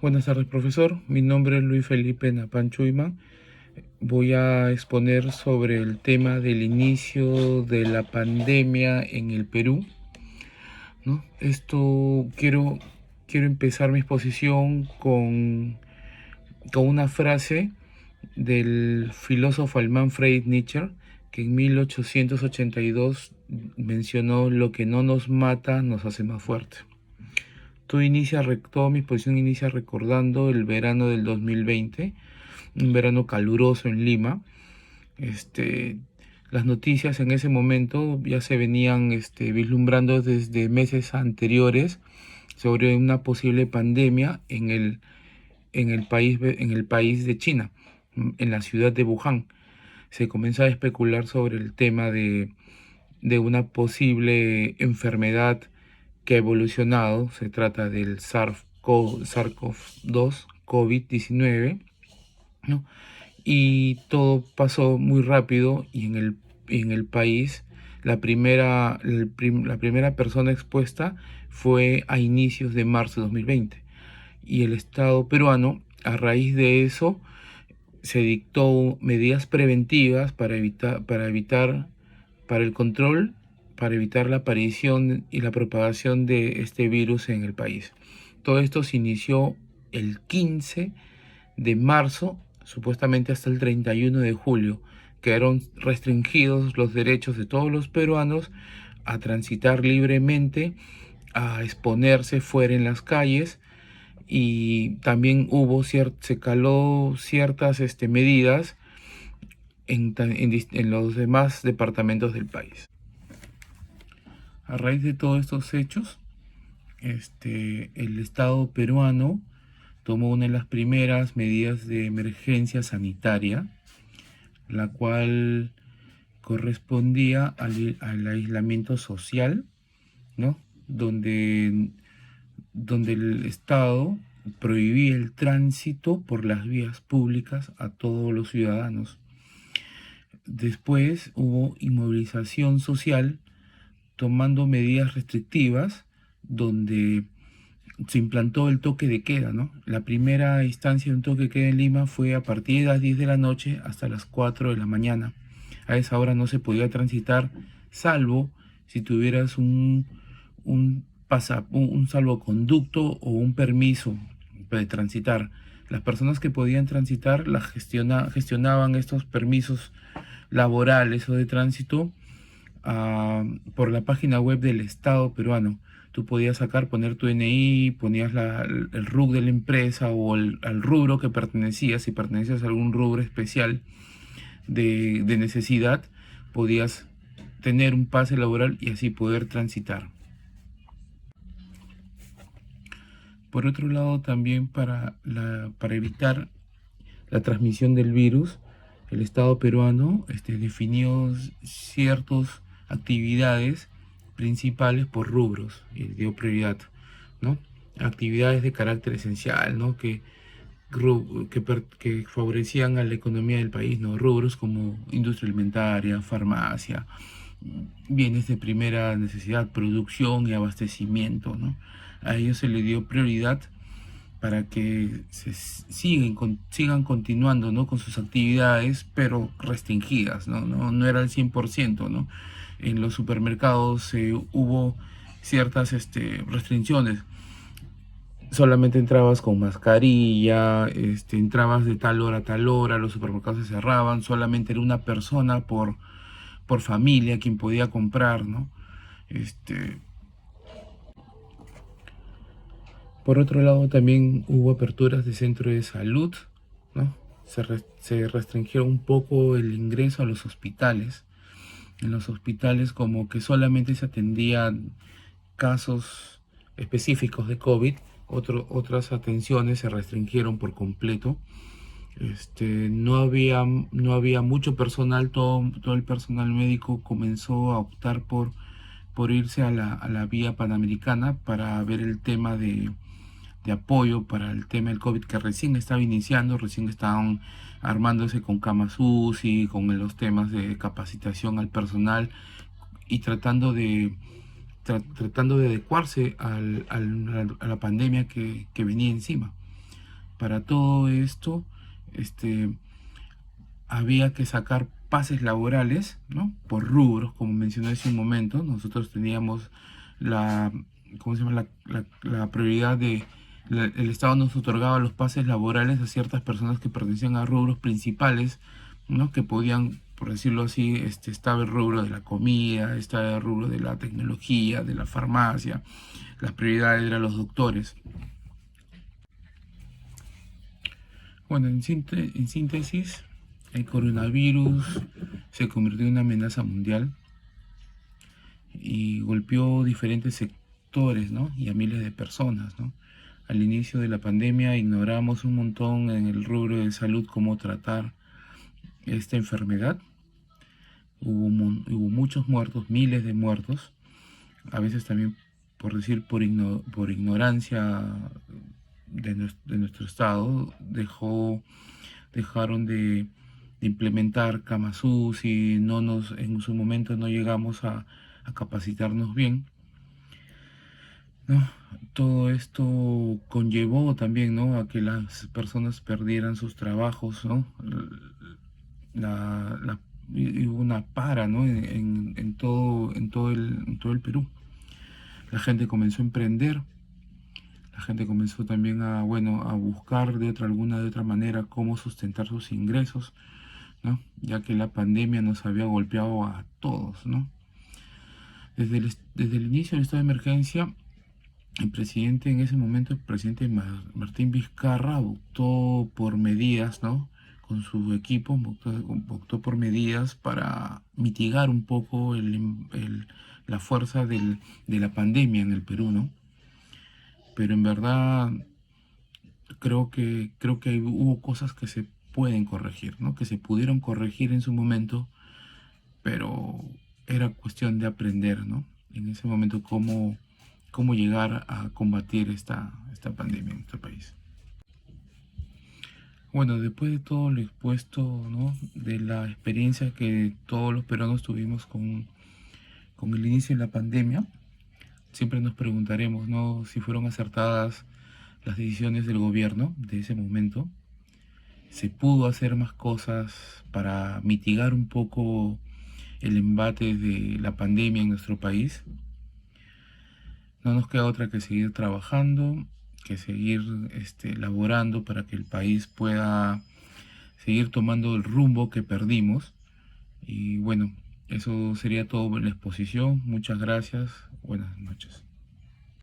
Buenas tardes, profesor. Mi nombre es Luis Felipe Napanchuima. Voy a exponer sobre el tema del inicio de la pandemia en el Perú, ¿no? Quiero empezar mi exposición con una frase del filósofo alemán Friedrich Nietzsche, que en 1882 mencionó: lo que no nos mata nos hace más fuertes. Toda mi exposición inicia recordando el verano del 2020, un verano caluroso en Lima. Este, las noticias en ese momento ya se venían vislumbrando desde meses anteriores sobre una posible pandemia en el país de China, en la ciudad de Wuhan. Se comenzó a especular sobre el tema de una posible enfermedad que ha evolucionado. Se trata del SARS-CoV-2, COVID-19, ¿no? Y todo pasó muy rápido y en el país la primera persona expuesta fue a inicios de marzo de 2020. Y el Estado peruano, a raíz de eso, se dictó medidas preventivas para el control, para evitar la aparición y la propagación de este virus en el país. Todo esto se inició el 15 de marzo, supuestamente hasta el 31 de julio. Quedaron restringidos los derechos de todos los peruanos a transitar libremente, a exponerse fuera en las calles, y también se caló ciertas medidas en los demás departamentos del país. A raíz de todos estos hechos, el Estado peruano tomó una de las primeras medidas de emergencia sanitaria, la cual correspondía al aislamiento social, ¿no? Donde el Estado prohibía el tránsito por las vías públicas a todos los ciudadanos. Después hubo inmovilización social, tomando medidas restrictivas, donde se implantó el toque de queda, ¿no? La primera instancia de un toque de queda en Lima fue a partir de las 10 de la noche hasta las 4 de la mañana. A esa hora no se podía transitar, salvo si tuvieras un salvoconducto o un permiso de transitar. Las personas que podían transitar gestionaban estos permisos laborales o de tránsito por la página web del Estado peruano. Tú podías poner tu DNI, ponías el RUC de la empresa o al rubro que pertenecías. Si pertenecías a algún rubro especial de necesidad, podías tener un pase laboral y así poder transitar. Por otro lado, también para evitar la transmisión del virus, el Estado peruano definió ciertas actividades principales por rubros y dio prioridad, ¿no? Actividades de carácter esencial, ¿no? Que favorecían a la economía del país, ¿no? Rubros como industria alimentaria, farmacia, bienes de primera necesidad, producción y abastecimiento, ¿no? A ellos se le dio prioridad para que sigan continuando, ¿no? Con sus actividades, pero restringidas, ¿no? No era al 100%, ¿no? En los supermercados hubo ciertas restricciones. Solamente entrabas con mascarilla, entrabas de tal hora a tal hora, los supermercados se cerraban, solamente era una persona por familia quien podía comprar, ¿no? Por otro lado, también hubo aperturas de centros de salud, ¿no? Se restringió un poco el ingreso a los hospitales. En los hospitales, como que solamente se atendían casos específicos de COVID, otras atenciones se restringieron por completo. No había mucho personal. Todo el personal médico comenzó a optar por irse a la vía panamericana para ver el tema de apoyo para el tema del COVID, que recién estaba iniciando. Recién estaban armándose con camas UCI, con los temas de capacitación al personal y tratando de adecuarse a la pandemia que venía encima. para todo esto, este, había que sacar pases laborales, ¿no? Por rubros, como mencioné hace un momento. Nosotros teníamos la, ¿cómo se llama? La prioridad de, el Estado nos otorgaba los pases laborales a ciertas personas que pertenecían a rubros principales, ¿no? Que podían, por decirlo así, estaba el rubro de la comida, estaba el rubro de la tecnología, de la farmacia. Las prioridades eran los doctores. Bueno, en síntesis, el coronavirus se convirtió en una amenaza mundial y golpeó diferentes sectores, ¿no? Y a miles de personas, ¿no? Al inicio de la pandemia ignoramos un montón en el rubro de salud cómo tratar esta enfermedad. Hubo muchos muertos, miles de muertos, a veces también, por decir, por ignorancia de nuestro Estado, dejaron de implementar camas UCI, en su momento no llegamos a capacitarnos bien, ¿no? Todo esto conllevó también, ¿no? A que las personas perdieran sus trabajos, ¿no? La, la, y hubo una para, ¿no? En todo el Perú. La gente comenzó a emprender, la gente comenzó también a, bueno, a buscar alguna de otra manera cómo sustentar sus ingresos, ¿no? Ya que la pandemia nos había golpeado a todos, ¿no? Desde el inicio del estado de emergencia, el presidente en ese momento, el presidente Martín Vizcarra, optó por medidas, ¿no? Con su equipo, optó por medidas para mitigar un poco la fuerza de la pandemia en el Perú, ¿no? Pero en verdad creo que hubo cosas que se pueden corregir, ¿no? Que se pudieron corregir en su momento, pero era cuestión de aprender, ¿no? En ese momento cómo llegar a combatir esta pandemia en nuestro país. Bueno, después de todo lo expuesto, ¿no? De la experiencia que todos los peruanos tuvimos con el inicio de la pandemia, siempre nos preguntaremos, ¿no? Si fueron acertadas las decisiones del gobierno de ese momento. Se pudo hacer más cosas para mitigar un poco el embate de la pandemia en nuestro país. No nos queda otra que seguir trabajando, que seguir laborando para que el país pueda seguir tomando el rumbo que perdimos. Y bueno, eso sería todo en la exposición. Muchas gracias. Buenas noches.